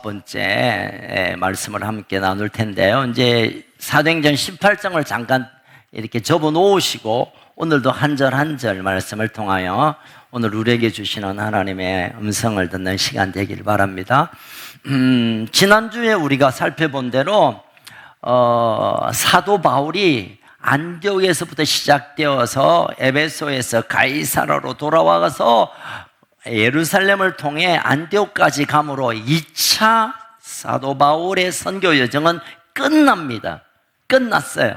29번째 말씀을 함께 나눌 텐데요. 이제 사도행전 18장을 잠깐 이렇게 접어 놓으시고 오늘도 한 절 한 절 말씀을 통하여 오늘 우리에게 주시는 하나님의 음성을 듣는 시간 되기를 바랍니다. 지난주에 우리가 살펴본 대로 사도 바울이 안디옥에서부터 시작되어서 에베소에서 가이사라로 돌아와서 예루살렘을 통해 안디옥까지 감으로 2차 사도 바울의 선교 여정은 끝납니다. 끝났어요.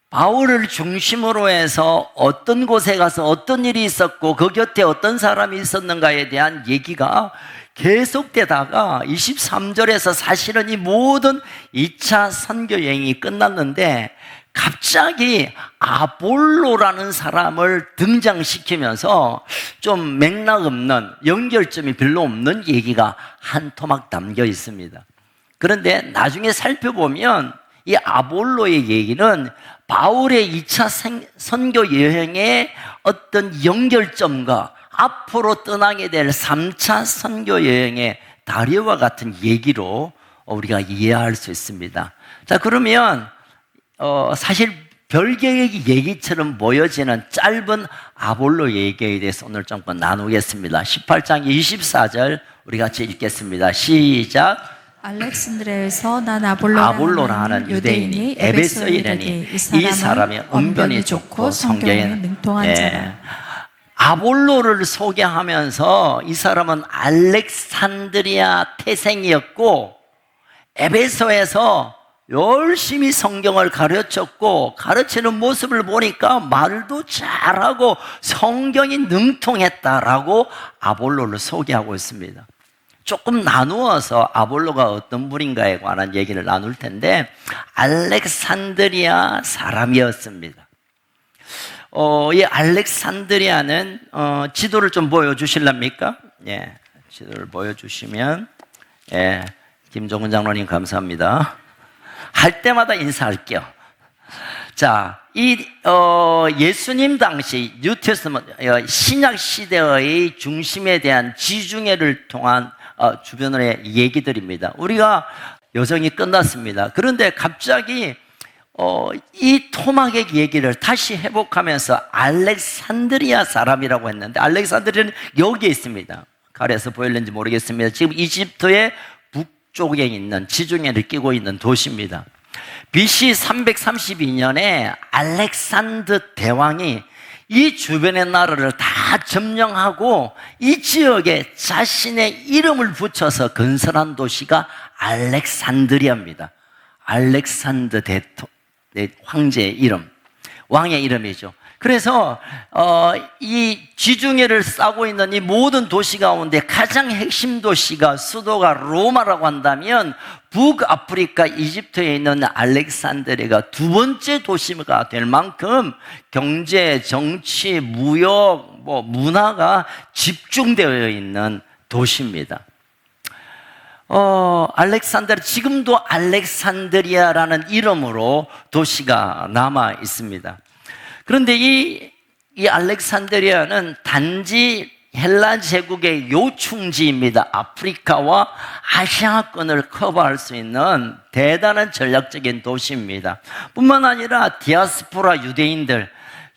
바울을 중심으로 해서 어떤 곳에 가서 어떤 일이 있었고 그 곁에 어떤 사람이 있었는가에 대한 얘기가 계속되다가 23절에서 사실은 이 모든 2차 선교 여행이 끝났는데 갑자기 아볼로라는 사람을 등장시키면서 좀 맥락 없는, 연결점이 별로 없는 얘기가 한 토막 담겨 있습니다. 그런데 나중에 살펴보면 이 아볼로의 얘기는 바울의 2차 선교 여행의 어떤 연결점과 앞으로 떠나게 될 3차 선교 여행의 다리와 같은 얘기로 우리가 이해할 수 있습니다. 자, 그러면 사실 별개의 얘기처럼 보여지는 짧은 아볼로 얘기에 대해서 오늘 좀 나누겠습니다. 18장 24절 우리 같이 읽겠습니다. 시작. 알렉산드리아에서 난 아볼로라 하는 유대인이 에베소에 이르니 이 사람이 언변이 좋고 성경에 능통한 자라. 아볼로를 소개하면서 이 사람은 알렉산드리아 태생이었고 에베소에서 열심히 성경을 가르쳤고 가르치는 모습을 보니까 말도 잘하고 성경이 능통했다라고 아볼로를 소개하고 있습니다. 조금 나누어서 아볼로가 어떤 분인가에 관한 얘기를 나눌 텐데 알렉산드리아 사람이었습니다. 이 알렉산드리아는 지도를 좀 보여주실랍니까? 예, 지도를 보여주시면 김종훈 장로님 감사합니다. 할 때마다 인사할게요. 자, 예수님 당시 뉴테스먼트 신약 시대의 중심에 대한 지중해를 통한 주변의 얘기들입니다. 우리가 여정이 끝났습니다. 그런데 갑자기 이 토막의 얘기를 다시 회복하면서 알렉산드리아 사람이라고 했는데 알렉산드리아는 여기에 있습니다. 가려서 보일는지 모르겠습니다. 지금 이집트의 북쪽에 있는 지중해를 끼고 있는 도시입니다. BC 332년에 알렉산드 대왕이 이 주변의 나라를 다 점령하고 이 지역에 자신의 이름을 붙여서 건설한 도시가 알렉산드리아입니다. 알렉산드 황제의 이름, 왕의 이름이죠. 그래서 이 지중해를 싸고 있는 이 모든 도시 가운데 가장 핵심 도시가 수도가 로마라고 한다면 북아프리카 이집트에 있는 알렉산드리아가 두 번째 도시가 될 만큼 경제, 정치, 무역, 문화가 집중되어 있는 도시입니다. 지금도 알렉산드리아라는 이름으로 도시가 남아 있습니다. 그런데 이 알렉산드리아는 단지 헬라 제국의 요충지입니다. 아프리카와 아시아권을 커버할 수 있는 대단한 전략적인 도시입니다. 뿐만 아니라 디아스포라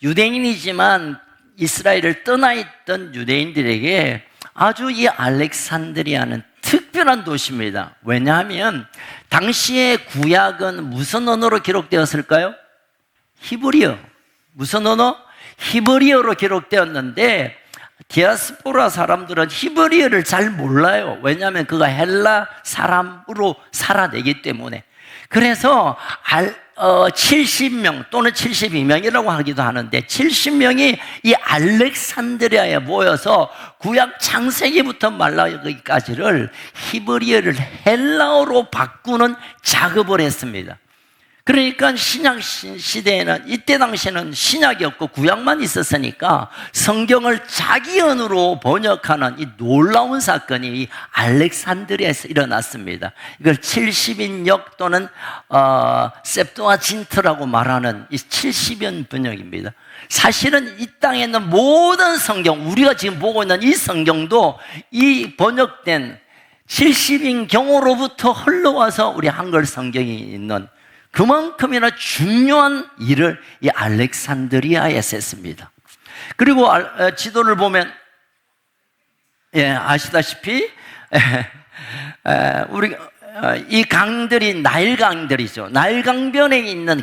유대인이지만 이스라엘을 떠나 있던 유대인들에게 아주 이 알렉산드리아는 특별한 도시입니다. 왜냐하면 당시의 구약은 무슨 언어로 기록되었을까요? 히브리어. 무슨 언어? 히브리어로 기록되었는데 디아스포라 사람들은 히브리어를 잘 몰라요. 왜냐하면 그가 헬라 사람으로 살아내기 때문에. 그래서 70명 또는 72명이라고 하기도 하는데 70명이 이 알렉산드리아에 모여서 구약 창세기부터 말라기까지를 히브리어를 헬라어로 바꾸는 작업을 했습니다. 그러니까 신약 시대에는 이때 당시에는 신약이 없고 구약만 있었으니까 성경을 자기 언어로 번역하는 이 놀라운 사건이 이 알렉산드리아에서 일어났습니다. 이걸 70인역 또는 셉투아진트라고 말하는 이 70연 번역입니다. 사실은 이 땅에 있는 모든 성경, 우리가 지금 보고 있는 이 성경도 이 번역된 70인 경우로부터 흘러와서 우리 한글 성경이 있는 그만큼이나 중요한 일을 이 알렉산드리아에서 했습니다. 그리고 지도를 보면 아시다시피 우리 이 강들이 나일강들이죠. 나일강변에 있는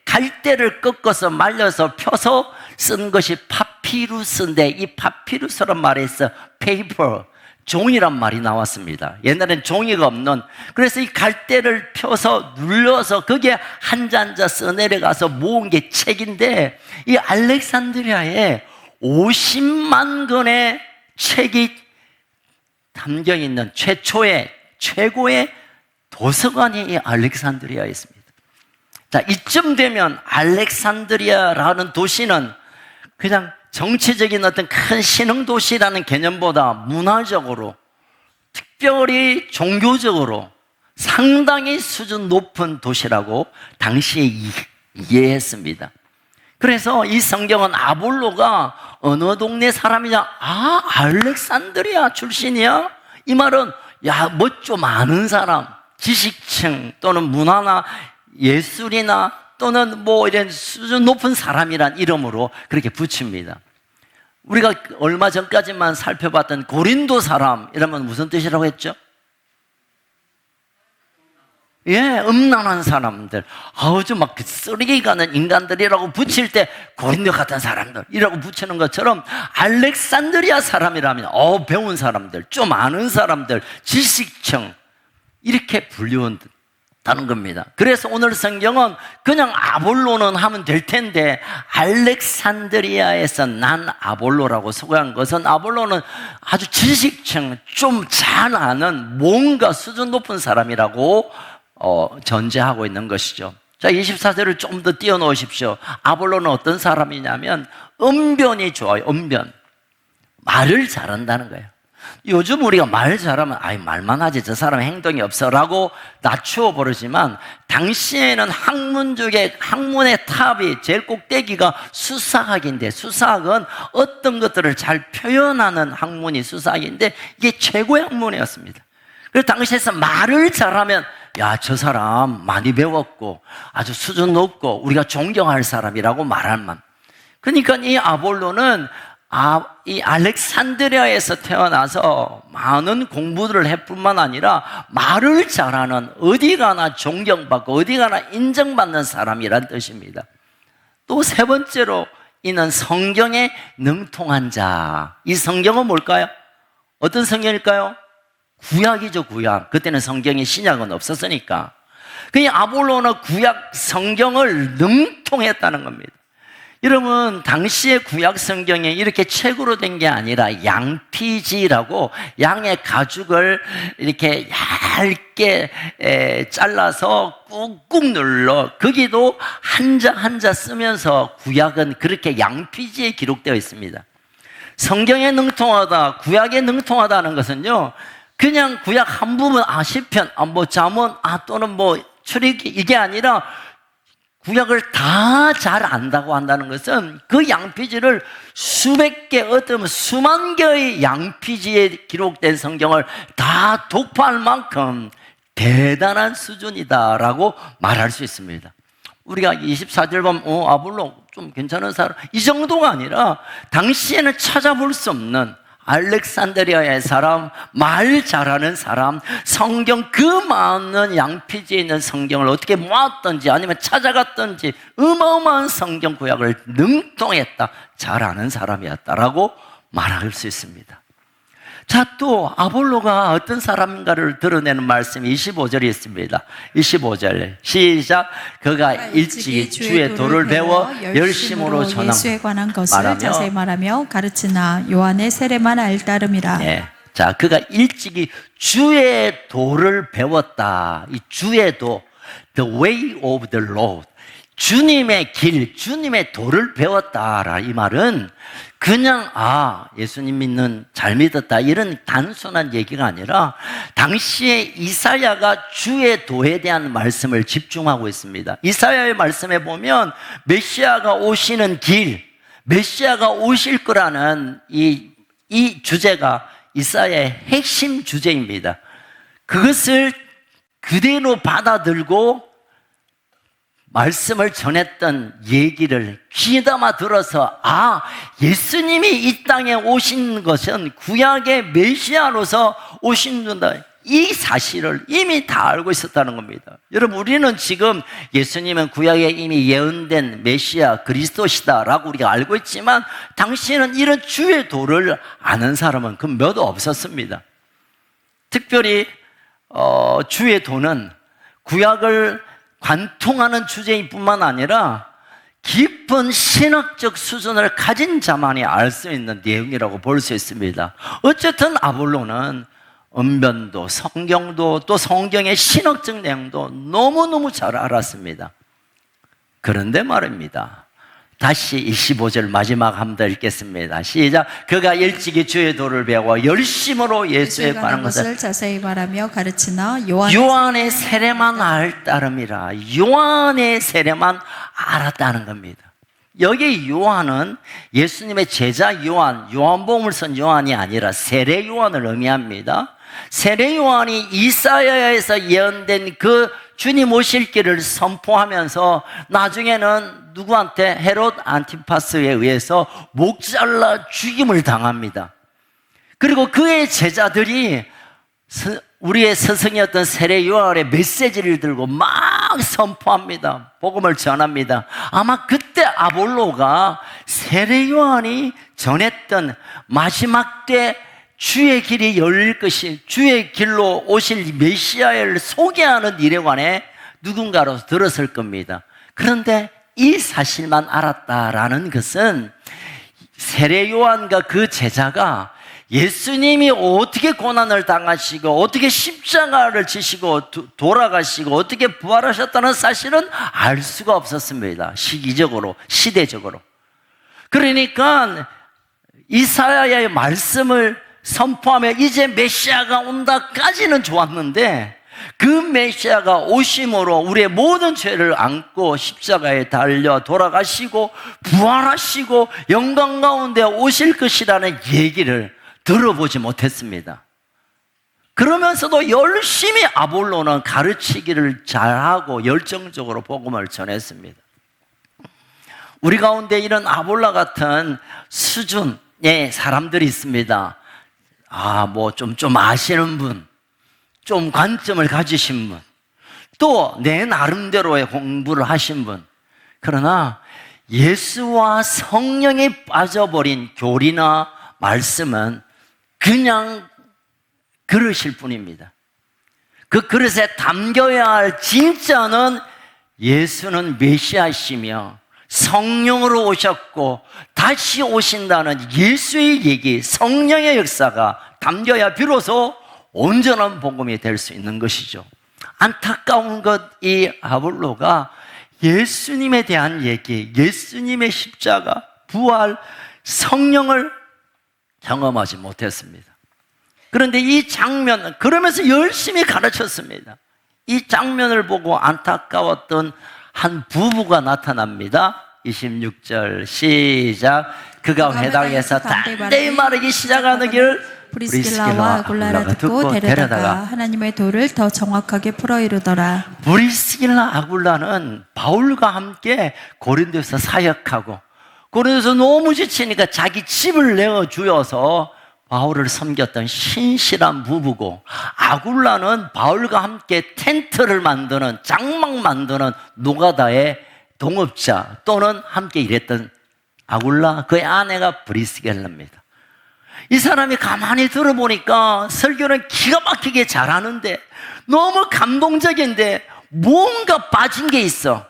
갈대를 꺾어서 말려서 펴서 쓴 것이 파피루스인데, 이 파피루스란 말에서 페이퍼, 종이란 말이 나왔습니다. 옛날엔 종이가 없는, 그래서 이 갈대를 펴서 눌러서 거기에 한자 써내려가서 모은 게 책인데, 이 알렉산드리아에 50만 권의 책이 담겨 있는 최고의 도서관이 이 알렉산드리아에 있습니다. 자, 이쯤 되면 알렉산드리아라는 도시는 그냥 정치적인 어떤 큰 신흥도시라는 개념보다 문화적으로, 특별히 종교적으로 상당히 수준 높은 도시라고 당시에 이해했습니다. 그래서 이 성경은 아볼로가 어느 동네 사람이냐? 알렉산드리아 출신이야? 이 말은 뭐 좀 아는 사람, 지식층 또는 문화나 예술이나 또는 뭐 이런 수준 높은 사람이란 이름으로 그렇게 붙입니다. 우리가 얼마 전까지만 살펴봤던 고린도 사람, 이러면 무슨 뜻이라고 했죠? 음란한 사람들. 좀 막 쓰레기 가는 인간들이라고 붙일 때 고린도 같은 사람들 이라고 붙이는 것처럼 알렉산드리아 사람이라면 배운 사람들, 좀 아는 사람들, 지식층, 이렇게 불리운다는 겁니다. 그래서 오늘 성경은 그냥 아볼로는 하면 될 텐데, 알렉산드리아에서 난 아볼로라고 소개한 것은, 아볼로는 아주 지식층, 좀 잘 아는 뭔가 수준 높은 사람이라고 전제하고 있는 것이죠. 자, 24절을 좀 더 띄워놓으십시오. 아볼로는 어떤 사람이냐면 언변이 좋아요. 언변. 말을 잘한다는 거예요. 요즘 우리가 말 잘하면 말만 하지, 저 사람 행동이 없어 라고 낮추어 버리지만, 당시에는 학문 중에 학문의 탑이, 제일 꼭대기가 수사학인데, 수사학은 어떤 것들을 잘 표현하는 학문이 수사학인데, 이게 최고의 학문이었습니다. 그래서 당시에서 말을 잘하면 저 사람 많이 배웠고 아주 수준 높고 우리가 존경할 사람이라고 말할 만. 그러니까 이 아볼로는 이 알렉산드리아에서 태어나서 많은 공부들을 할 뿐만 아니라 말을 잘하는, 어디 가나 존경받고 어디 가나 인정받는 사람이란 뜻입니다. 또 세 번째로, 이는 성경에 능통한 자. 이 성경은 뭘까요? 어떤 성경일까요? 구약이죠, 구약. 그때는 성경이, 신약은 없었으니까. 그 아볼로는 구약 성경을 능통했다는 겁니다. 여러분, 당시의 구약 성경에 이렇게 책으로 된 게 아니라 양피지라고, 양의 가죽을 이렇게 얇게 잘라서 꾹꾹 눌러, 거기도 한자 쓰면서, 구약은 그렇게 양피지에 기록되어 있습니다. 성경에 능통하다, 구약에 능통하다는 것은요, 그냥 구약 한 부분, 시편, 잠언, 또는 출애굽기, 이게 아니라 구약을 다 잘 안다고 한다는 것은 그 양피지를 수백 개, 어쩌면 수만 개의 양피지에 기록된 성경을 다 독파할 만큼 대단한 수준이다라고 말할 수 있습니다. 우리가 24절 보면 아볼로 좀 괜찮은 사람, 이 정도가 아니라 당시에는 찾아볼 수 없는 알렉산드리아의 사람, 말 잘하는 사람, 성경 그 많은 양피지에 있는 성경을 어떻게 모았던지 아니면 찾아갔던지 어마어마한 성경 구약을 능통했다, 잘 아는 사람이었다라고 말할 수 있습니다. 자, 또 아볼로가 어떤 사람인가를 드러내는 말씀이 25절에 있습니다. 25절 시작. 그가 일찍이 주의 도를 배워 열심으로 전하며, 예수에 관한 것을 자세히 말하며 가르치나 요한의 세례만 알따름이라. 자, 그가 일찍이 주의 도를 배웠다. 이 주의 도, the way of the Lord, 주님의 길, 주님의 도를 배웠다라. 이 말은 그냥 예수님 믿는, 잘 믿었다, 이런 단순한 얘기가 아니라 당시에 이사야가 주의 도에 대한 말씀을 집중하고 있습니다. 이사야의 말씀에 보면 메시아가 오시는 길, 메시아가 오실 거라는 이 주제가 이사야의 핵심 주제입니다. 그것을 그대로 받아들고 말씀을 전했던 얘기를 귀담아 들어서 예수님이 이 땅에 오신 것은 구약의 메시아로서 오신다, 이 사실을 이미 다 알고 있었다는 겁니다. 여러분, 우리는 지금 예수님은 구약에 이미 예언된 메시아 그리스도시다라고 우리가 알고 있지만 당시에는 이런 주의 도를 아는 사람은 그 몇 없었습니다. 특별히 주의 도는 구약을 관통하는 주제일 뿐만 아니라 깊은 신학적 수준을 가진 자만이 알 수 있는 내용이라고 볼 수 있습니다. 어쨌든 아볼로는 언변도 성경도 또 성경의 신학적 내용도 너무너무 잘 알았습니다. 그런데 말입니다, 다시 25절 마지막 한번 읽겠습니다. 시작. 그가 일찍이 주의 도를 배워 열심으로 예수에 관한 것을 자세히 말하며 가르치나 요한의 세례만 따름이라. 요한의 세례만 알았다는 겁니다. 여기 요한은 예수님의 제자 요한복음을 쓴 요한이 아니라 세례 요한을 의미합니다. 세례 요한이 이사야에서 예언된 그 주님 오실 길을 선포하면서 나중에는 누구한테? 헤롯 안티파스에 의해서 목 잘라 죽임을 당합니다. 그리고 그의 제자들이 우리의 스승이었던 세례 요한의 메시지를 들고 막 선포합니다. 복음을 전합니다. 아마 그때 아볼로가 세례 요한이 전했던 마지막 때 주의 길이 열릴 것이, 주의 길로 오실 메시아를 소개하는 일에 관해 누군가로 들었을 겁니다. 그런데 이 사실만 알았다라는 것은 세례 요한과 그 제자가 예수님이 어떻게 고난을 당하시고 어떻게 십자가를 지시고 돌아가시고 어떻게 부활하셨다는 사실은 알 수가 없었습니다. 시기적으로, 시대적으로. 그러니까 이사야의 말씀을 선포하며 이제 메시아가 온다까지는 좋았는데 그 메시아가 오심으로 우리의 모든 죄를 안고 십자가에 달려 돌아가시고 부활하시고 영광 가운데 오실 것이라는 얘기를 들어보지 못했습니다. 그러면서도 열심히 아볼로는 가르치기를 잘하고 열정적으로 복음을 전했습니다. 우리 가운데 이런 아볼라 같은 수준의 사람들이 있습니다. 좀 아시는 분, 좀 관점을 가지신 분, 또 내 나름대로의 공부를 하신 분. 그러나 예수와 성령이 빠져버린 교리나 말씀은 그냥 그릇일 뿐입니다. 그 그릇에 담겨야 할 진짜는 예수는 메시아시며 성령으로 오셨고 다시 오신다는 예수의 얘기, 성령의 역사가 담겨야 비로소 온전한 복음이 될 수 있는 것이죠. 안타까운 것, 이 아볼로가 예수님에 대한 얘기, 예수님의 십자가, 부활, 성령을 경험하지 못했습니다. 그런데 이 장면, 그러면서 열심히 가르쳤습니다. 이 장면을 보고 안타까웠던 한 부부가 나타납니다. 26절 시작. 그가 회당에서 담대히 말하기 시작하는 길을 브리스길라와 아굴라를 듣고 데려다가 하나님의 도를 더 정확하게 풀어 이루더라. 브리스길라 아굴라는 바울과 함께 고린도에서 사역하고 고린도에서 너무 지치니까 자기 집을 내어주어서 바울을 섬겼던 신실한 부부고, 아굴라는 바울과 함께 텐트를 만드는, 장막 만드는 노가다의 동업자 또는 함께 일했던 아굴라, 그의 아내가 브리스길라입니다. 이 사람이 가만히 들어보니까 설교는 기가 막히게 잘하는데 너무 감동적인데 뭔가 빠진 게 있어.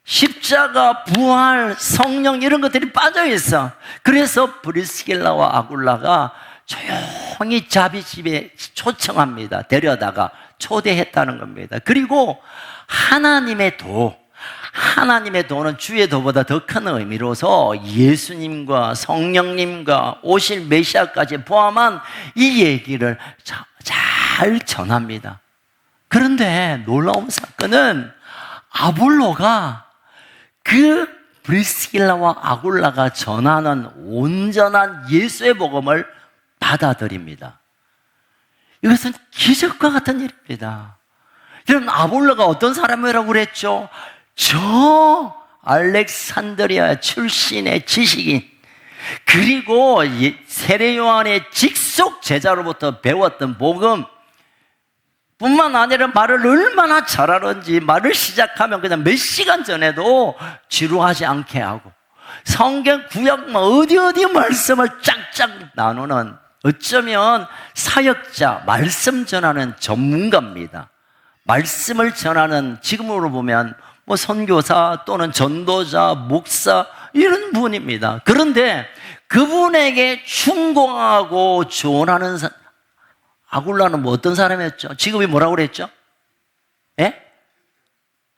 십자가, 부활, 성령 이런 것들이 빠져 있어. 그래서 브리스길라와 아굴라가 조용히 자비 집에 초청합니다. 데려다가 초대했다는 겁니다. 그리고 하나님의 도, 하나님의 도는 주의 도보다 더 큰 의미로서 예수님과 성령님과 오실 메시아까지 포함한 이 얘기를 잘 전합니다. 그런데 놀라운 사건은 아볼로가 그 브리스길라와 아굴라가 전하는 온전한 예수의 복음을 받아들입니다. 이것은 기적과 같은 일입니다. 여러분, 아볼로가 어떤 사람이라고 그랬죠? 저 알렉산드리아 출신의 지식인, 그리고 세례 요한의 직속 제자로부터 배웠던 복음 뿐만 아니라 말을 얼마나 잘하는지, 말을 시작하면 그냥 몇 시간 전에도 지루하지 않게 하고, 성경 구약 어디 말씀을 쫙쫙 나누는, 어쩌면 사역자, 말씀 전하는 전문가입니다. 말씀을 전하는, 지금으로 보면 뭐 선교사 또는 전도자, 목사, 이런 분입니다. 그런데 그분에게 충고하고 조언하는 아굴라는 뭐 어떤 사람이었죠? 직업이 뭐라고 그랬죠? 예?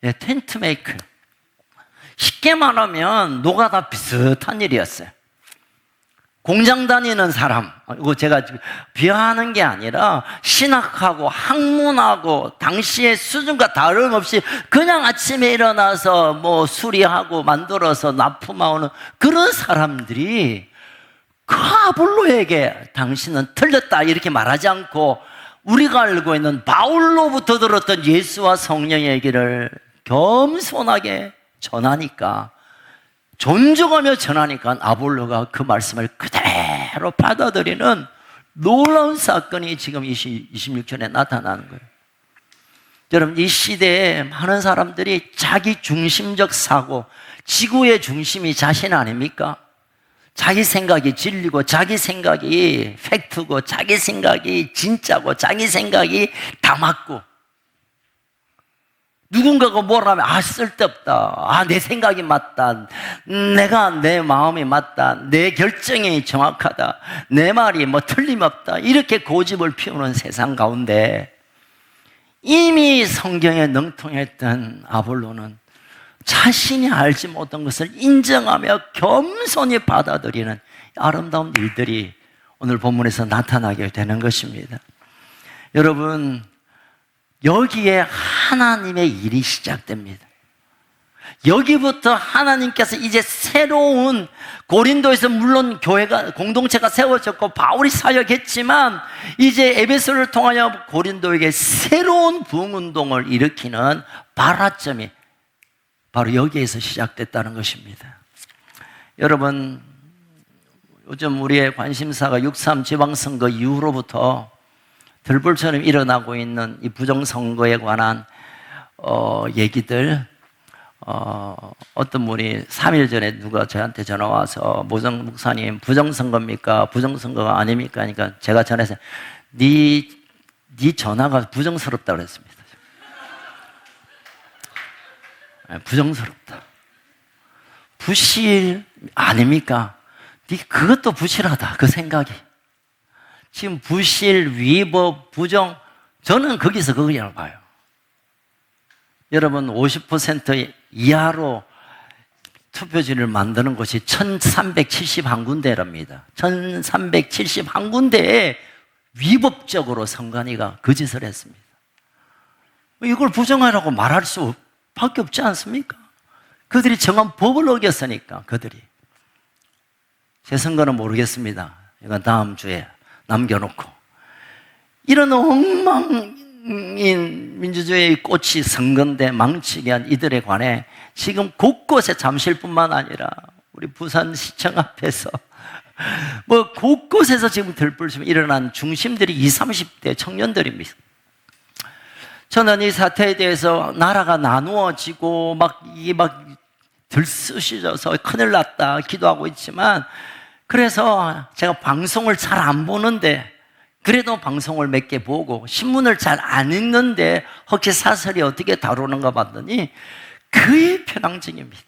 예, 텐트 메이커. 쉽게 말하면 노가다 비슷한 일이었어요. 공장 다니는 사람, 이거 제가 비하하는 게 아니라 신학하고 학문하고 당시의 수준과 다름없이 그냥 아침에 일어나서 뭐 수리하고 만들어서 납품하는 그런 사람들이 그 아볼로에게 당신은 틀렸다 이렇게 말하지 않고 우리가 알고 있는 바울로부터 들었던 예수와 성령의 얘기를 겸손하게 전하니까, 존중하며 전하니까 아볼로가 그 말씀을 그대로 받아들이는 놀라운 사건이 지금 26절에 나타나는 거예요. 여러분, 이 시대에 많은 사람들이 자기 중심적 사고, 지구의 중심이 자신 아닙니까? 자기 생각이 진리고, 자기 생각이 팩트고, 자기 생각이 진짜고, 자기 생각이 다 맞고, 누군가가 뭐라면 쓸데없다, 내 생각이 맞다, 내 마음이 맞다, 내 결정이 정확하다, 내 말이 뭐 틀림없다, 이렇게 고집을 피우는 세상 가운데 이미 성경에 능통했던 아볼로는 자신이 알지 못한 것을 인정하며 겸손히 받아들이는 아름다운 일들이 오늘 본문에서 나타나게 되는 것입니다. 여러분, 여기에 하나님의 일이 시작됩니다. 여기부터 하나님께서 이제 새로운, 고린도에서 물론 교회가, 공동체가 세워졌고 바울이 사역했지만 이제 에베소를 통하여 고린도에게 새로운 부흥운동을 일으키는 발화점이 바로 여기에서 시작됐다는 것입니다. 여러분, 요즘 우리의 관심사가 6.3 지방선거 이후로부터 들불처럼 일어나고 있는 이 부정선거에 관한 얘기들, 어떤 분이 3일 전에 누가 저한테 전화 와서 모정 목사님 부정선거입니까? 부정선거가 아닙니까? 그러니까 제가 전화해서 네 전화가 부정스럽다고 그랬습니다. 부정스럽다. 부실 아닙니까? 그것도 부실하다, 그 생각이. 지금 부실, 위법, 부정, 저는 거기서 그거라고 봐요. 여러분, 50% 이하로 투표지를 만드는 곳이 1371군데랍니다. 1371군데에 위법적으로 선관위가 그 짓을 했습니다. 이걸 부정하라고 말할 수밖에 없지 않습니까? 그들이 정한 법을 어겼으니까, 그들이. 제 선거는 모르겠습니다. 이건 다음 주에 남겨놓고, 이런 엉망인 민주주의의 꽃이 선건대 망치게 한 이들에 관해 지금 곳곳에, 잠실뿐만 아니라 우리 부산시청 앞에서 뭐 곳곳에서 지금 들불처럼 일어난 중심들이 20, 30대 청년들입니다. 저는 이 사태에 대해서 나라가 나누어지고 이게 들쑤셔져서 큰일 났다 기도하고 있지만, 그래서 제가 방송을 잘 안 보는데, 그래도 방송을 몇 개 보고 신문을 잘 안 읽는데 혹시사설이 어떻게 다루는가 봤더니 그의 편향적입니다.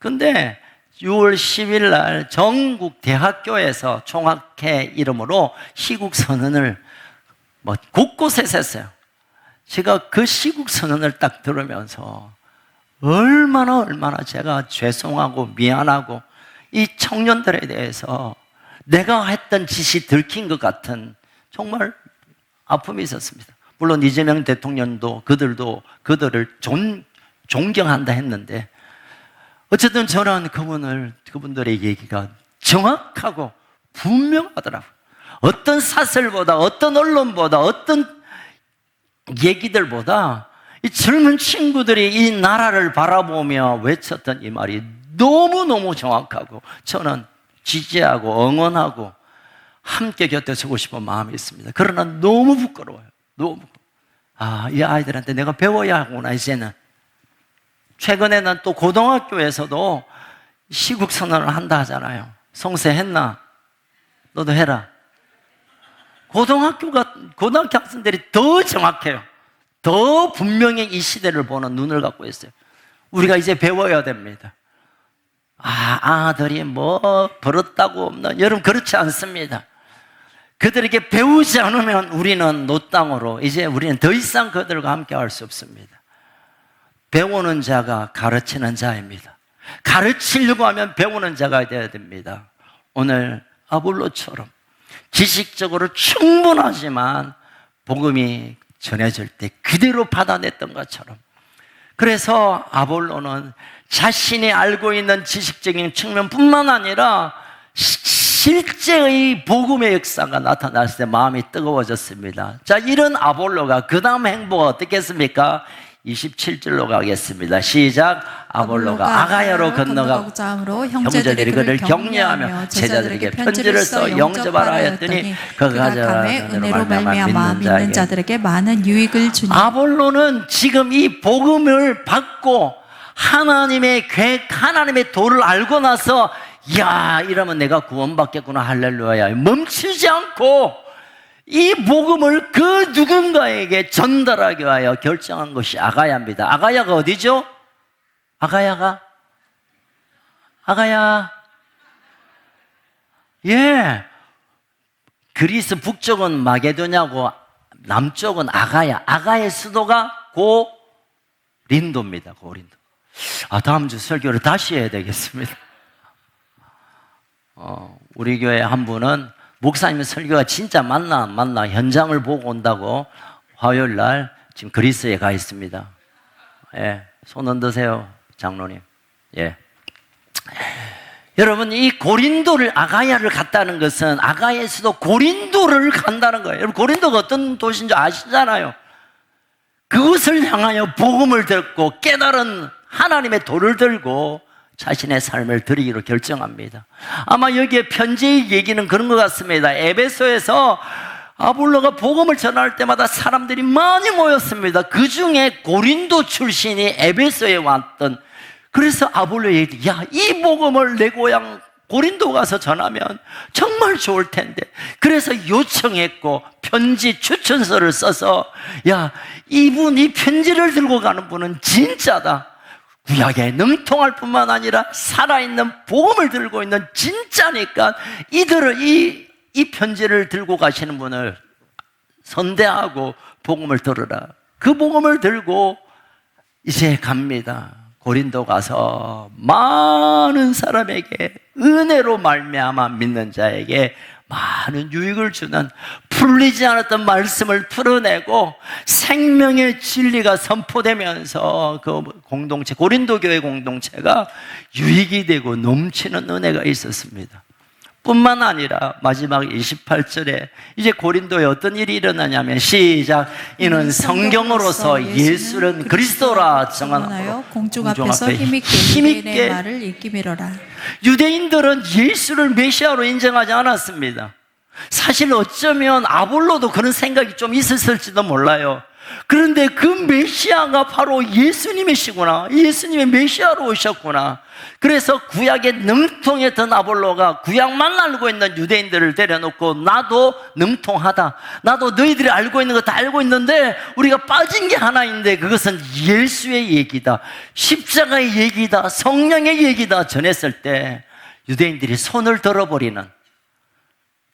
근데 6월 10일 날 전국 대학교에서 총학회 이름으로 시국선언을 곳곳에서 했어요. 제가 그 시국선언을 딱 들으면서 얼마나 제가 죄송하고 미안하고 이 청년들에 대해서 내가 했던 짓이 들킨 것 같은 정말 아픔이 있었습니다. 물론 이재명 대통령도 그들을 존경한다 했는데, 어쨌든 저는 그분들의 얘기가 정확하고 분명하더라고요. 어떤 사설보다, 어떤 언론보다, 어떤 얘기들보다 이 젊은 친구들이 이 나라를 바라보며 외쳤던 이 말이 너무너무 정확하고 저는 지지하고 응원하고 함께 곁에 서고 싶은 마음이 있습니다. 그러나 너무 부끄러워요. 너무 부끄러워요. 이 아이들한테 내가 배워야 하구나. 이제는 최근에는 또 고등학교에서도 시국 선언을 한다 하잖아요. 송세했나? 너도 해라. 고등학교 학생들이 더 정확해요. 더 분명히 이 시대를 보는 눈을 갖고 있어요. 우리가 이제 배워야 됩니다. 아들이 뭐 버릇다고 없나? 여러분 그렇지 않습니다. 그들에게 배우지 않으면 우리는 노땅으로 이제 우리는 더 이상 그들과 함께 할 수 없습니다. 배우는 자가 가르치는 자입니다. 가르치려고 하면 배우는 자가 되어야 됩니다. 오늘 아볼로처럼 지식적으로 충분하지만 복음이 전해질 때 그대로 받아냈던 것처럼, 그래서 아볼로는 자신이 알고 있는 지식적인 측면뿐만 아니라 실제의 복음의 역사가 나타났을 때 마음이 뜨거워졌습니다. 자, 이런 아볼로가 그 다음 행보가 어떻겠습니까? 27절로 가겠습니다. 시작. 아볼로가 아가야로 건너가고 형제들이 그를 격려하며 제자들에게 편지를 써 영접하라 하였더니 그가 가져가는 은혜로 말미암아 믿는 자들에게 많은 유익을 주니. 아볼로는 지금 이 복음을 받고 하나님의 계획, 하나님의 도를 알고 나서 야, 이러면 내가 구원받겠구나, 할렐루야, 멈추지 않고 이 복음을 그 누군가에게 전달하기 위하여 결정한 것이 아가야입니다. 아가야가 어디죠? 아가야. 예. 그리스 북쪽은 마게도냐고 남쪽은 아가야. 아가의 수도가 고린도입니다. 고린도. 다음 주 설교를 다시 해야 되겠습니다. 우리 교회 한 분은 목사님 설교가 진짜 맞나 안 맞나 현장을 보고 온다고 화요일 날 지금 그리스에 가 있습니다. 예, 손 흔드세요, 장로님. 예. 여러분, 이 고린도를, 아가야를 갔다는 것은 아가야의 수도 고린도를 간다는 거예요. 여러분, 고린도가 어떤 도시인지 아시잖아요. 그것을 향하여 복음을 듣고 깨달은 하나님의 도를 들고 자신의 삶을 드리기로 결정합니다. 아마 여기에 편지의 얘기는 그런 것 같습니다. 에베소에서 아볼로가 복음을 전할 때마다 사람들이 많이 모였습니다. 그 중에 고린도 출신이 에베소에 왔던, 그래서 아볼로에 야, 이 복음을 내 고향 고린도 가서 전하면 정말 좋을 텐데, 그래서 요청했고 편지 추천서를 써서 야, 이분이 편지를 들고 가는 분은 진짜다, 구약에 능통할 뿐만 아니라 살아있는 복음을 들고 있는 진짜니까 이들을 이 편지를 들고 가시는 분을 선대하고 복음을 들으라. 그 복음을 들고 이제 갑니다. 고린도 가서 많은 사람에게 은혜로 말미암아 믿는 자에게 많은 유익을 주는, 풀리지 않았던 말씀을 풀어내고 생명의 진리가 선포되면서 그 공동체, 고린도 교회 공동체가 유익이 되고 넘치는 은혜가 있었습니다. 뿐만 아니라 마지막 28절에 이제 고린도에 어떤 일이 일어나냐면, 시작. 이는 성경으로서 예수는 그리스도라 정하여 공중 앞에서 힘있게 말을 읽기미러라. 유대인들은 예수를 메시아로 인정하지 않았습니다. 사실 어쩌면 아볼로도 그런 생각이 좀 있었을지도 몰라요. 그런데 그 메시아가 바로 예수님이시구나, 예수님의 메시아로 오셨구나. 그래서 구약에 능통했던 아볼로가 구약만 알고 있는 유대인들을 데려놓고 나도 능통하다, 나도 너희들이 알고 있는 거 다 알고 있는데 우리가 빠진 게 하나 있는데 그것은 예수의 얘기다, 십자가의 얘기다, 성령의 얘기다 전했을 때 유대인들이 손을 들어버리는,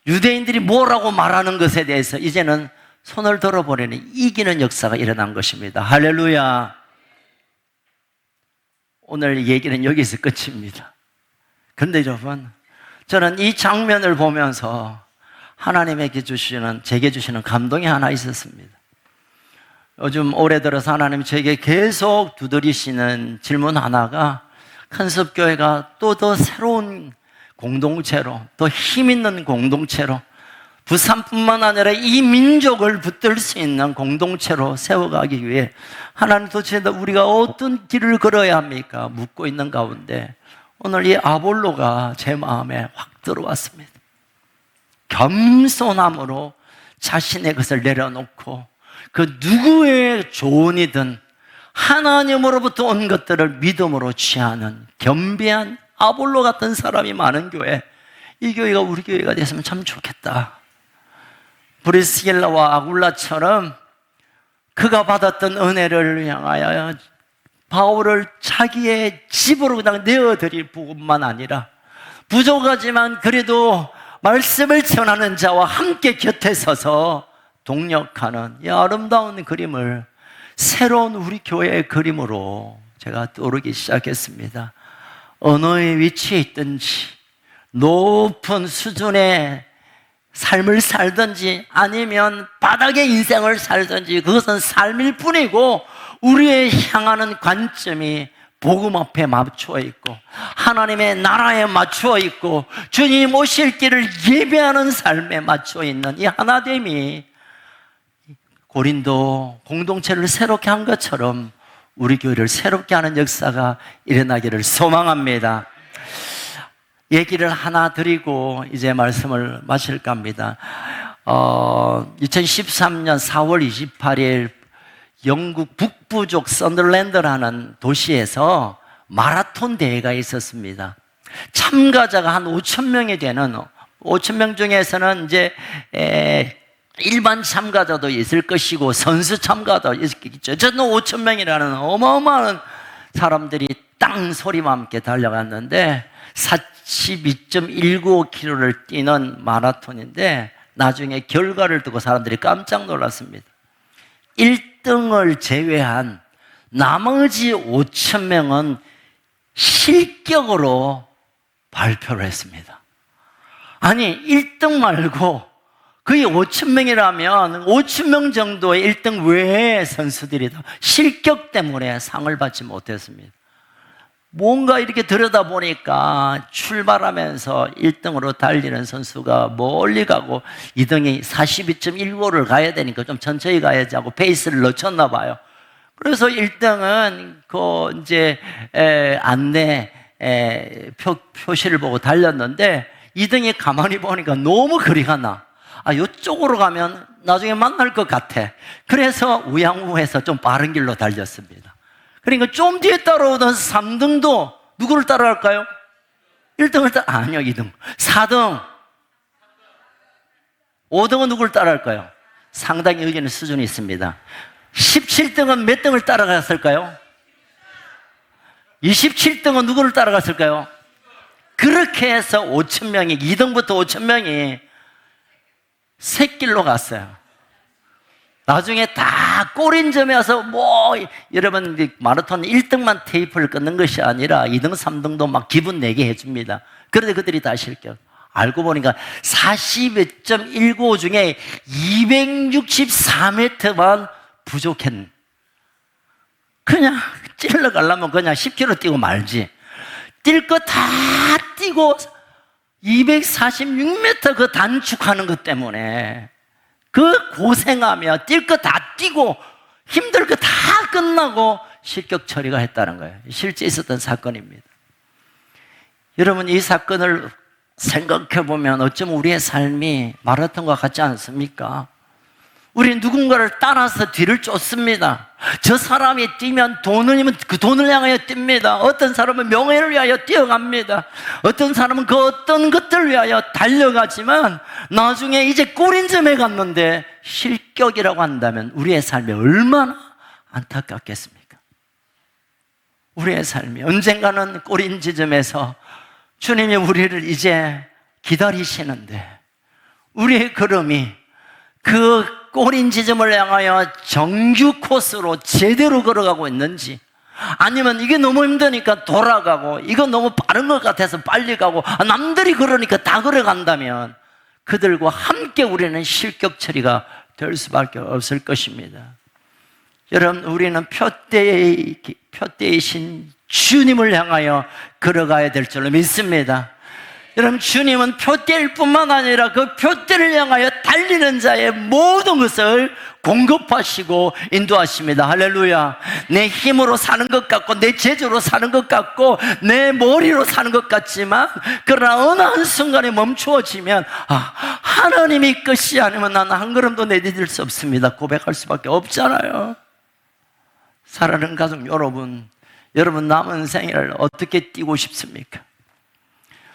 유대인들이 뭐라고 말하는 것에 대해서 이제는 손을 들어버리는 이기는 역사가 일어난 것입니다. 할렐루야. 오늘 얘기는 여기서 끝입니다. 그런데 여러분, 저는 이 장면을 보면서 하나님에게 제게 주시는 감동이 하나 있었습니다. 요즘 올해 들어서 하나님이 저에게 계속 두드리시는 질문 하나가, 큰습교회가 또 더 새로운 공동체로, 더 힘있는 공동체로, 부산뿐만 아니라 이 민족을 붙들 수 있는 공동체로 세워가기 위해 하나님 도대체 우리가 어떤 길을 걸어야 합니까? 묻고 있는 가운데 오늘 이 아볼로가 제 마음에 확 들어왔습니다. 겸손함으로 자신의 것을 내려놓고 그 누구의 조언이든 하나님으로부터 온 것들을 믿음으로 취하는 겸비한 아볼로 같은 사람이 많은 교회, 이 교회가 우리 교회가 됐으면 참 좋겠다. 브리스길라와 아굴라처럼 그가 받았던 은혜를 향하여 바울을 자기의 집으로 그냥 내어드릴 뿐만 아니라 부족하지만 그래도 말씀을 전하는 자와 함께 곁에 서서 동력하는 이 아름다운 그림을 새로운 우리 교회의 그림으로 제가 떠오르기 시작했습니다. 어느 위치에 있든지 높은 수준의 삶을 살든지 아니면 바닥의 인생을 살든지 그것은 삶일 뿐이고 우리의 향하는 관점이 복음 앞에 맞추어 있고 하나님의 나라에 맞추어 있고 주님 오실 길을 예배하는 삶에 맞추어 있는 이 하나됨이 고린도 공동체를 새롭게 한 것처럼 우리 교회를 새롭게 하는 역사가 일어나기를 소망합니다. 얘기를 하나 드리고 이제 말씀을 마칠까 합니다. 2013년 4월 28일 영국 북부족 썬더랜드라는 도시에서 마라톤 대회가 있었습니다. 참가자가 한 5천 명이 되는 5천 명 중에서는 이제 일반 참가자도 있을 것이고 선수 참가도 있겠죠. 저는 5천 명이라는 어마어마한 사람들이 땅 소리와 함께 달려갔는데 42.195km를 뛰는 마라톤인데 나중에 결과를 듣고 사람들이 깜짝 놀랐습니다. 1등을 제외한 나머지 5천 명은 실격으로 발표를 했습니다. 아니 1등 말고 거의 5천 명이라면 5천 명 정도의 1등 외의 선수들이 다 실격 때문에 상을 받지 못했습니다. 뭔가 이렇게 들여다보니까 출발하면서 1등으로 달리는 선수가 멀리 가고 2등이 42.15를 가야 되니까 좀 천천히 가야지 하고 페이스를 늦췄나 봐요. 그래서 1등은 그 이제 안내 표시를 보고 달렸는데 2등이 가만히 보니까 너무 거리가 나. 이쪽으로 가면 나중에 만날 것 같아. 그래서 우양우해서 좀 빠른 길로 달렸습니다. 그러니까 좀 뒤에 따라오던 3등도 누구를 따라갈까요? 1등을 아니요, 2등. 4등. 5등은 누구를 따라갈까요? 상당히 의견의 수준이 있습니다. 17등은 몇 등을 따라갔을까요? 27등은 누구를 따라갔을까요? 그렇게 해서 5천 명이, 2등부터 5천 명이 샛길로 갔어요. 나중에 다 꼬린점에 와서 여러분 마라톤 1등만 테이프를 끊는 것이 아니라 2등, 3등도 막 기분 내게 해줍니다. 그런데 그들이 다 실격. 알고 보니까 42.195 중에 264m만 부족했는. 그냥 찔러 가려면 그냥 10km 뛰고 말지. 뛸 거 다 뛰고 246m 그 단축하는 것 때문에 그 고생하며 뛸 거 다 뛰고 힘들 거 다 끝나고 실격 처리가 했다는 거예요. 실제 있었던 사건입니다. 여러분 이 사건을 생각해 보면 어쩌면 우리의 삶이 마라톤과 같지 않습니까? 우리 누군가를 따라서 뒤를 쫓습니다. 저 사람이 뛰면 돈을이면 그 돈을 향하여 뜁니다. 어떤 사람은 명예를 위하여 뛰어갑니다. 어떤 사람은 그 어떤 것들을 위하여 달려가지만 나중에 이제 꼬린점에 갔는데 실격이라고 한다면 우리의 삶이 얼마나 안타깝겠습니까? 우리의 삶이 언젠가는 꼬린 지점에서 주님이 우리를 이제 기다리시는데 우리의 걸음이 그 꼬린 지점을 향하여 정규 코스로 제대로 걸어가고 있는지 아니면 이게 너무 힘드니까 돌아가고 이거 너무 빠른 것 같아서 빨리 가고 남들이 걸으니까 다 걸어간다면 그들과 함께 우리는 실격 처리가 될 수밖에 없을 것입니다. 여러분 우리는 표대이신 주님을 향하여 걸어가야 될 줄로 믿습니다. 여러분, 주님은 표대일 뿐만 아니라 그 표대를 향하여 달리는 자의 모든 것을 공급하시고 인도하십니다. 할렐루야. 내 힘으로 사는 것 같고, 내 재주로 사는 것 같고, 내 머리로 사는 것 같지만, 그러나 어느 한순간에 멈추어지면 하나님이 끝이 아니면 나는 한 걸음도 내디딜 수 없습니다. 고백할 수밖에 없잖아요. 사랑하는 가족 여러분, 여러분 남은 생애를 어떻게 뛰고 싶습니까?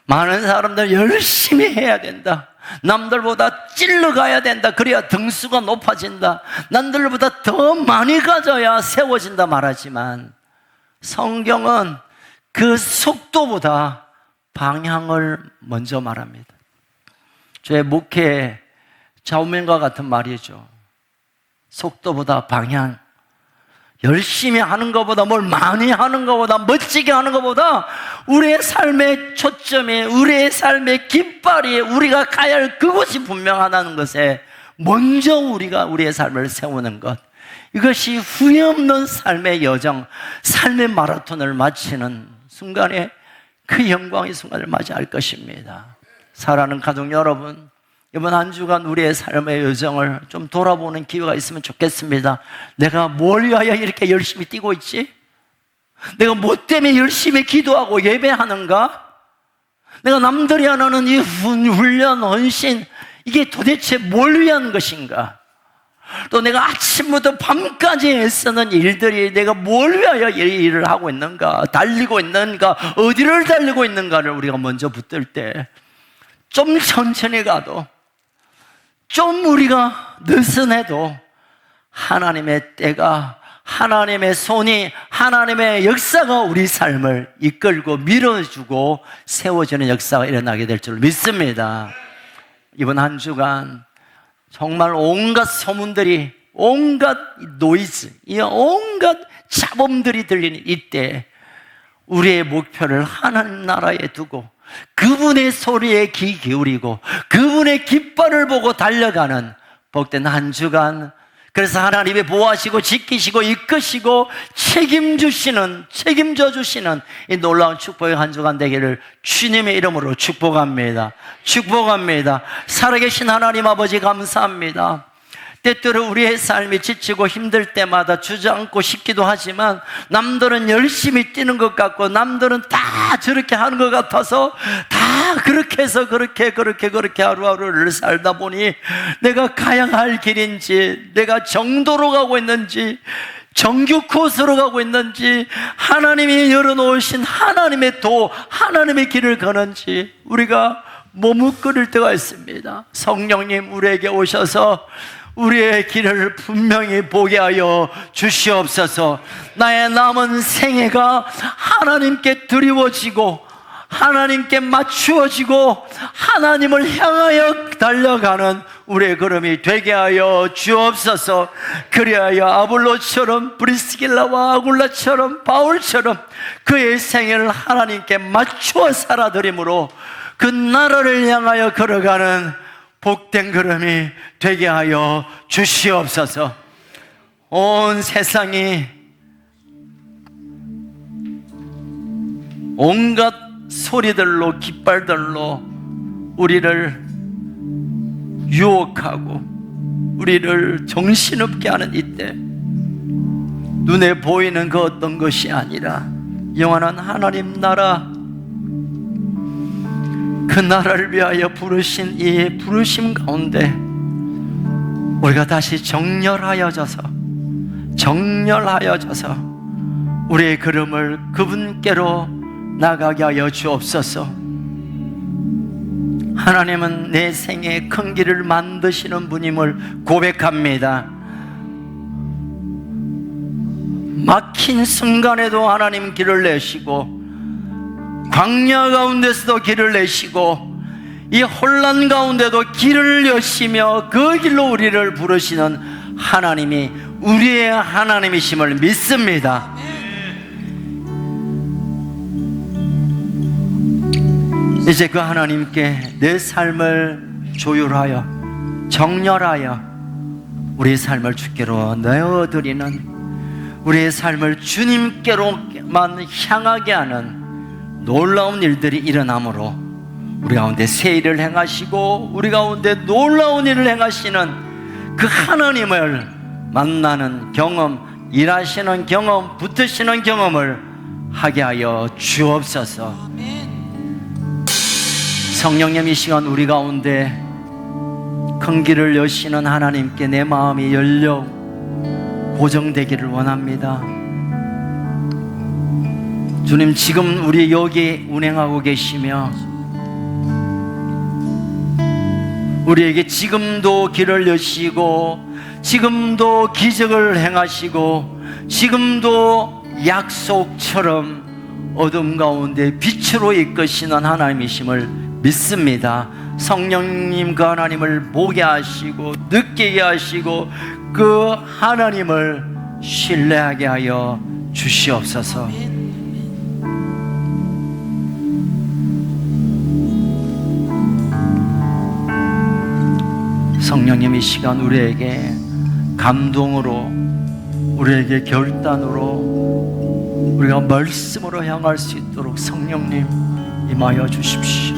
많은 사람들 열심히 해야 된다, 남들보다 찔러가야 된다, 그래야 등수가 높아진다, 남들보다 더 많이 가져야 세워진다 말하지만, 성경은 그 속도보다 방향을 먼저 말합니다. 저의 목회 좌우명과 같은 말이죠. 속도보다 방향. 열심히 하는 것보다, 뭘 많이 하는 것보다, 멋지게 하는 것보다 우리의 삶의 초점이, 우리의 삶의 깃발이, 우리가 가야 할 그곳이 분명하다는 것에 먼저 우리가 우리의 삶을 세우는 것, 이것이 후회 없는 삶의 여정, 삶의 마라톤을 마치는 순간에 그 영광의 순간을 맞이할 것입니다. 사랑하는 가족 여러분, 이번 한 주간 우리의 삶의 여정을 좀 돌아보는 기회가 있으면 좋겠습니다. 내가 뭘 위하여 이렇게 열심히 뛰고 있지? 내가 뭐 때문에 열심히 기도하고 예배하는가? 내가 남들이 안 하는 이 훈련, 헌신, 이게 도대체 뭘 위한 것인가? 또 내가 아침부터 밤까지 애쓰는 일들이 내가 뭘 위하여 이 일을 하고 있는가? 달리고 있는가? 어디를 달리고 있는가를 우리가 먼저 붙들 때 좀 천천히 가도, 좀 우리가 느슨해도 하나님의 때가, 하나님의 손이, 하나님의 역사가 우리 삶을 이끌고 밀어주고 세워지는 역사가 일어나게 될 줄 믿습니다. 이번 한 주간 정말 온갖 소문들이, 온갖 노이즈, 온갖 잡음들이 들리는 이때 우리의 목표를 하나님 나라에 두고 그분의 소리에 귀 기울이고 그분의 깃발을 보고 달려가는 복된 한 주간, 그래서 하나님이 보호하시고 지키시고 이끄시고 책임져 주시는 이 놀라운 축복의 한 주간 되기를 주님의 이름으로 축복합니다. 축복합니다. 살아계신 하나님 아버지 감사합니다. 때때로 우리의 삶이 지치고 힘들 때마다 주저앉고 싶기도 하지만, 남들은 열심히 뛰는 것 같고 남들은 다 저렇게 하는 것 같아서 다 그렇게 해서 그렇게 하루하루를 살다 보니 내가 가야 할 길인지, 내가 정도로 가고 있는지, 정규 코스로 가고 있는지, 하나님이 열어놓으신 하나님의 하나님의 길을 가는지 우리가 머뭇거릴 때가 있습니다. 성령님 우리에게 오셔서 우리의 길을 분명히 보게 하여 주시옵소서. 나의 남은 생애가 하나님께 드리워지고 하나님께 맞추어지고 하나님을 향하여 달려가는 우리의 걸음이 되게 하여 주옵소서. 그리하여 아볼로처럼, 브리스길라와 아굴라처럼, 바울처럼 그의 생애를 하나님께 맞추어 살아드림으로 그 나라를 향하여 걸어가는 복된 걸음이 되게 하여 주시옵소서. 온 세상이 온갖 소리들로, 깃발들로 우리를 유혹하고 우리를 정신없게 하는 이때, 눈에 보이는 그 어떤 것이 아니라 영원한 하나님 나라, 그 나라를 위하여 부르신 이 부르심 가운데 우리가 다시 정렬하여져서 우리의 걸음을 그분께로 나가게 하여 주옵소서. 하나님은 내 생에 큰 길을 만드시는 분임을 고백합니다. 막힌 순간에도 하나님 길을 내시고, 광야 가운데서도 길을 내시고, 이 혼란 가운데도 길을 여시며 그 길로 우리를 부르시는 하나님이 우리의 하나님이심을 믿습니다. 이제 그 하나님께 내 삶을 조율하여 정렬하여 우리의 삶을 주께로 내어드리는, 우리의 삶을 주님께로만 향하게 하는 놀라운 일들이 일어나므로 우리 가운데 새 일을 행하시고 우리 가운데 놀라운 일을 행하시는 그 하나님을 만나는 경험, 일하시는 경험, 붙으시는 경험을 하게 하여 주옵소서. 성령님, 이 시간 우리 가운데 큰 길을 여시는 하나님께 내 마음이 열려 고정되기를 원합니다. 주님, 지금 우리 여기 운행하고 계시며 우리에게 지금도 길을 여시고 지금도 기적을 행하시고 지금도 약속처럼 어둠 가운데 빛으로 이끄시는 하나님이심을 믿습니다. 성령님, 그 하나님을 보게 하시고 느끼게 하시고 그 하나님을 신뢰하게 하여 주시옵소서. 성령님, 이 시간 우리에게 감동으로, 우리에게 결단으로, 우리가 말씀으로 향할 수 있도록 성령님 임하여 주십시오.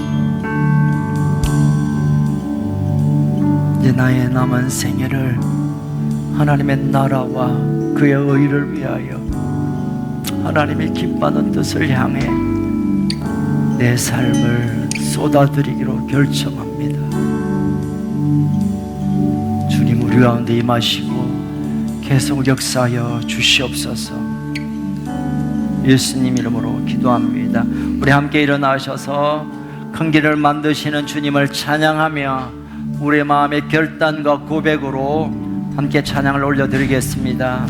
이제 나의 남은 생애를 하나님의 나라와 그의 의를 위하여 하나님의 기뻐하는 뜻을 향해 내 삶을 쏟아드리기로 결정합니다. 주님, 우리 가운데 임하시고 계속 역사하여 주시옵소서. 예수님 이름으로 기도합니다. 우리 함께 일어나셔서 큰 길을 만드시는 주님을 찬양하며 우리의 마음의 결단과 고백으로 함께 찬양을 올려드리겠습니다.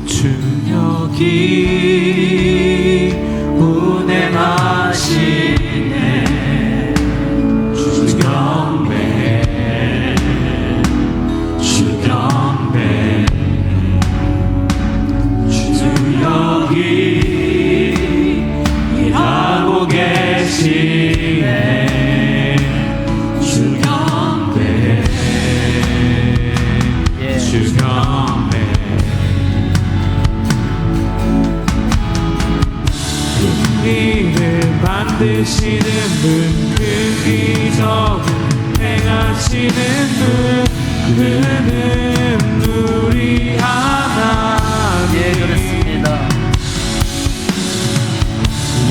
주 여기 운행하시네. 주 경배, 주 경배. 주 여기 일하고 계시네. 주 경배, 주 경배. 일을 만드시는 분, 그 기적을 행하시는 분, 그는 우리 하나님. 예, 그렇습니다.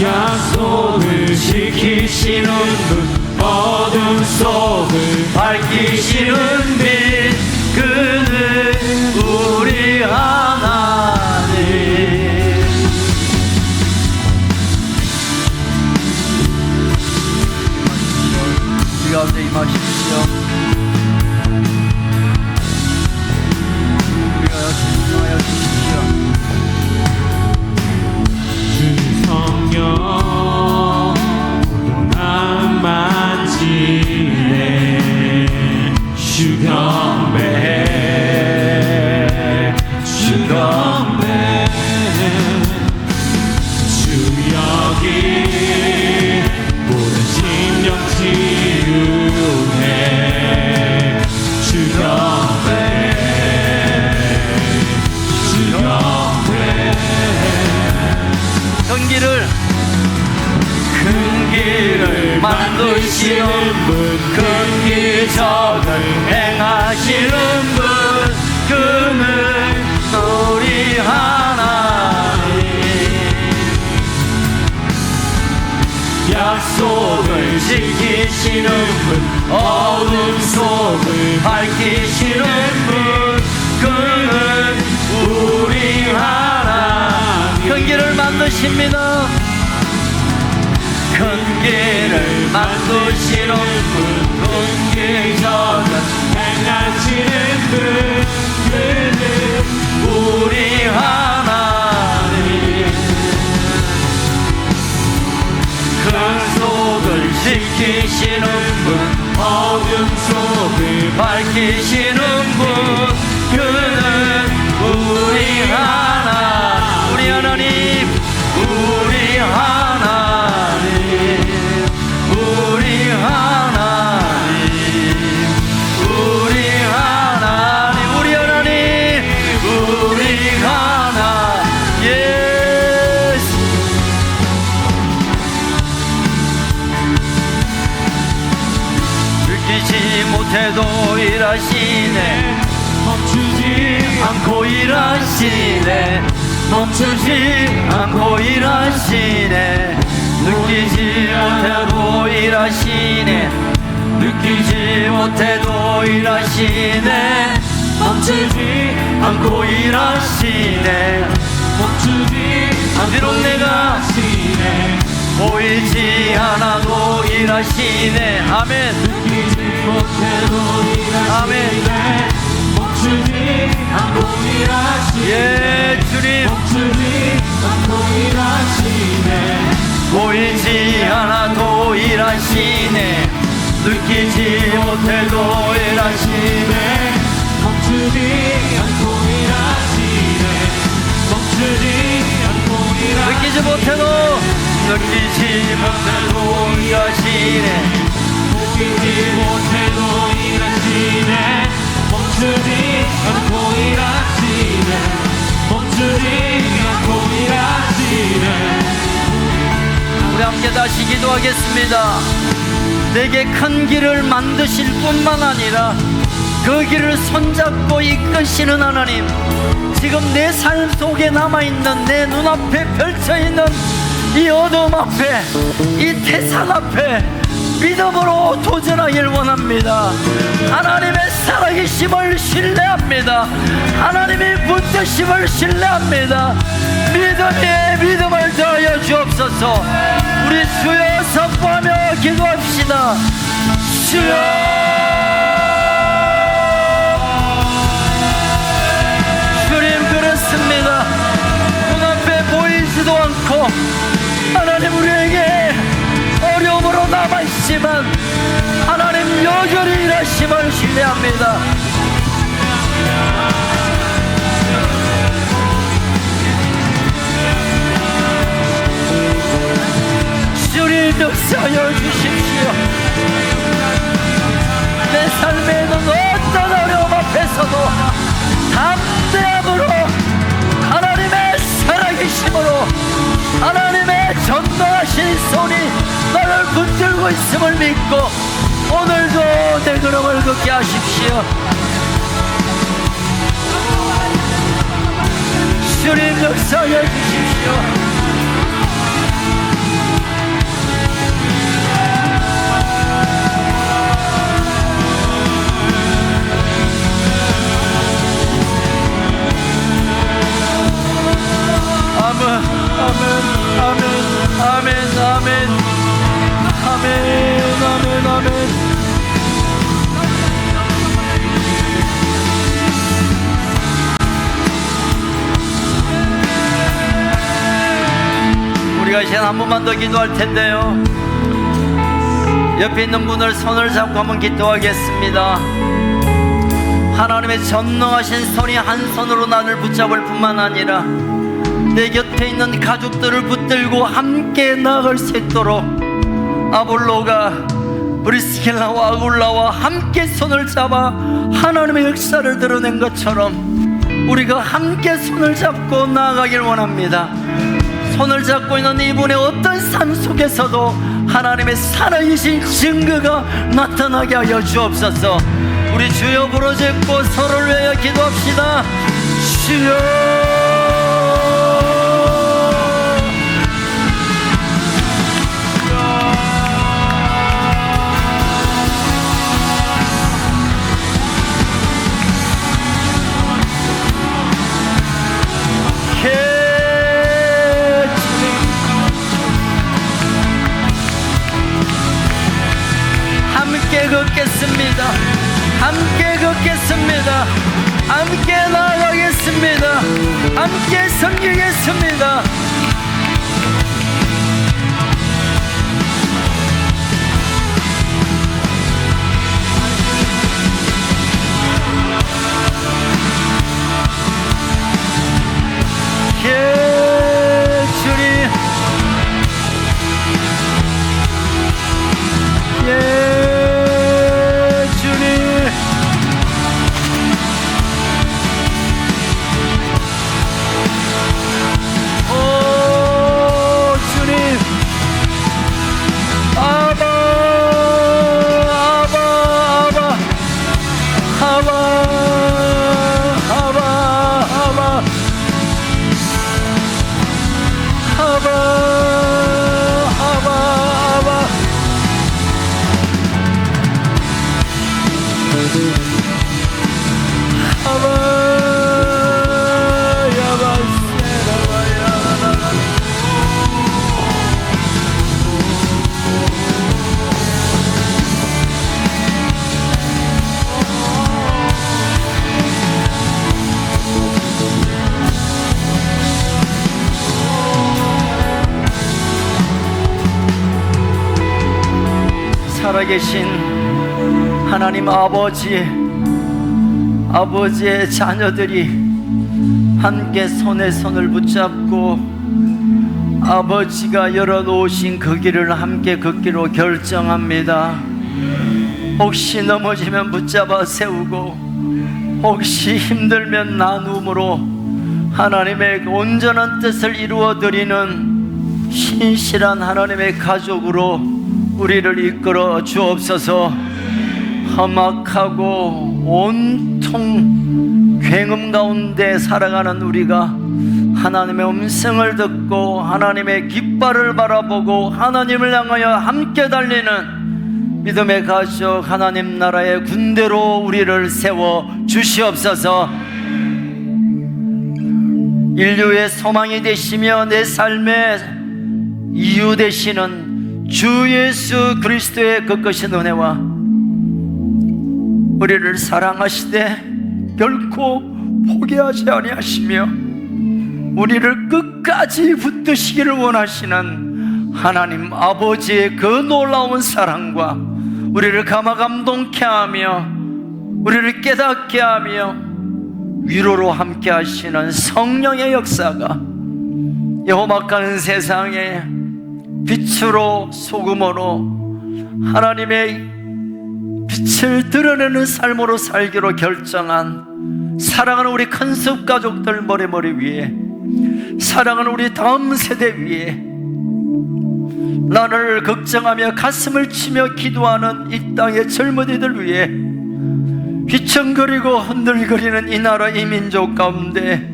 약속을 지키시는 분, 어둠 속을 밝히시는 빛, 그는 우리 하나님. 우리 가운데 임하십시오. 우리가 진정하여 주십시오. 주 성령 난 만지네. 주 경배, 주 경배. 주 여기 모든 심령 치유해. 주 경배, 주 경배. 큰 길을 만드시는 분, 큰 기적을 행하시는 분, 그는 우리 하나님. 약속을 지키시는 분, 어둠 속을 밝히시는 분, 그는 우리 하나님. 큰 길을 만드십니다. 큰 길을 만드시는 분, 큰 기적을 행하시는 분, 그는 우리 하나님. 큰 속을 지키시는 분, 어둠 속을 밝히시는 분, 그는 우리 하나님. 우리 하나님, 우리 하나님, 우리 하나님, 우리 하나님. 못해도 일하시네 멈추지 않고 일하시네 멈추지 않고 일하시네 느끼지 못해도 일하시네 느끼지 못해도 일하시네 멈추지 않고 일하시네 멈추지 비록 내가 하시네 보이지 않아도 일하시네 아멘 느끼지 못해도 일하시네 멈추지 않고 일하시네 예 주님 멈추지 않고 일하시네 보이지 않아도 일하시네 느끼지 못해도 일하시네 멈추지 않고 일하시네 멈추지 않고 일하시네 느끼지 못해도 일하시네 느끼지 못해도 일하시네 멈추지 않고 일하시네 멈추지 않고 일하시네 우리 함께 다시 기도하겠습니다. 내게 큰 길을 만드실 뿐만 아니라 그 길을 손잡고 이끄시는 하나님, 지금 내 삶 속에 남아있는 내 눈앞에 펼쳐있는 이 어둠 앞에, 이 태산 앞에 믿음으로 도전하길 원합니다. 하나님의 살아계심을 신뢰합니다. 하나님의 붙드심을 신뢰합니다. 믿음에 믿음을 더하여 주옵소서. 우리 주여 선포하며 기도합시다. 주여, 주님 그렇습니다. 눈앞에 보이지도 않고 하나님 우리에게 어려움으로 남아있지만 하나님 여전히 일하심을 신뢰합니다. 주님 역사하여 주십시오. 내 삶에는 어떤 어려움 앞에서도 담대함으로 하나님의 살아계심으로 하나님의 전능하신 손이 나를 붙들고 있음을 믿고 오늘도 내 걸음을 걷게 하십시오. 주님 역사하여 주십시오. 아멘. 우리가 이제 한 번만 더 기도할 텐데요. 옆에 있는 분을 손을 잡고 한번 기도하겠습니다. 하나님의 전능하신 손이 한 손으로 나를 붙잡을 뿐만 아니라 내 곁에 있는 가족들을 붙들고 함께 나아갈 수 있도록 아볼로가 브리스길라와 아굴라와 함께 손을 잡아 하나님의 역사를 드러낸 것처럼 우리가 함께 손을 잡고 나아가길 원합니다. 손을 잡고 있는 이분의 어떤 삶 속에서도 하나님의 살아계신 증거가 나타나게 하여 주옵소서. 우리 주여 부르짖고 서로를 위하여 기도합시다. 주여, 함께 걷겠습니다. 함께 걷겠습니다. 함께 나아가겠습니다. 함께 섬기겠습니다. 예, 주님. 예. 오 살아계신 하나님 아버지의 자녀들이 함께 손에 손을 붙잡고 아버지가 열어놓으신 그 길을 함께 걷기로 결정합니다. 혹시 넘어지면 붙잡아 세우고 혹시 힘들면 나눔으로 하나님의 온전한 뜻을 이루어드리는 신실한 하나님의 가족으로 우리를 이끌어 주옵소서. 험악하고 온통 굉음 가운데 살아가는 우리가 하나님의 음성을 듣고 하나님의 깃발을 바라보고 하나님을 향하여 함께 달리는 믿음의 가족, 하나님 나라의 군대로 우리를 세워 주시옵소서. 인류의 소망이 되시며 내 삶의 이유 되시는 주 예수 그리스도의 거룩하신 은혜와 우리를 사랑하시되 결코 포기하지 아니하시며 우리를 끝까지 붙드시기를 원하시는 하나님 아버지의 그 놀라운 사랑과 우리를 감화감동케 하며 우리를 깨닫게 하며 위로로 함께 하시는 성령의 역사가 이 험악한 세상에 빛으로 소금으로 하나님의 빛을 드러내는 삶으로 살기로 결정한 사랑하는 우리 큰숲 가족들 머리 위에, 사랑하는 우리 다음 세대 위에, 나를 걱정하며 가슴을 치며 기도하는 이 땅의 젊은이들 위에, 휘청거리고 흔들거리는 이 나라 이 민족 가운데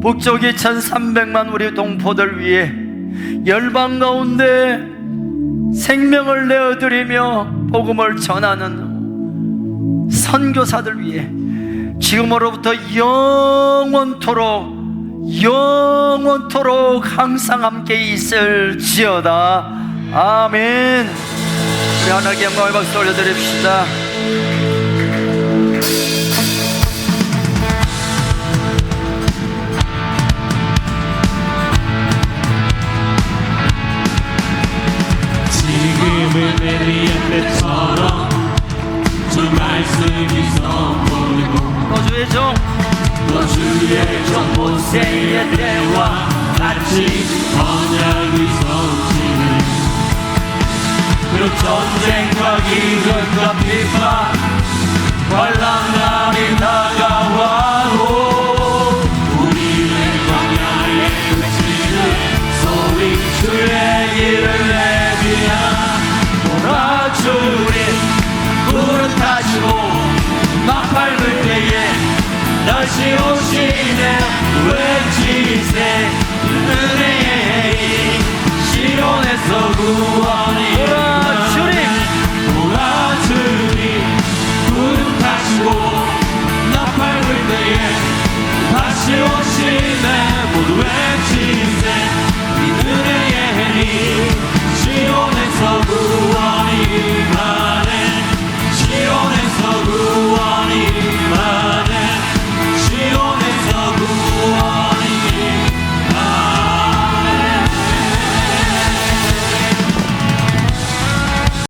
북쪽이 1300만 우리 동포들 위에, 열방 가운데 생명을 내어드리며 복음을 전하는 선교사들 위해 지금으로부터 영원토록 항상 함께 있을지어다. 아멘. 우리 하나님께 영광의 박수 올려드립시다. 지금은 엘리야 때처럼 주 말씀이 선포되고 또 주의 종 또 주의 종 모세의 때와 같이 언약이 성취는 그런 전쟁과 기근과 비판 환난 날이 다가와도 우리는 광야에 외치는 소리 주의 길을 돌아주리 구름 타시고 막 밟을 때에 다시 오시네 외치세 은혜의 시온에서 구원이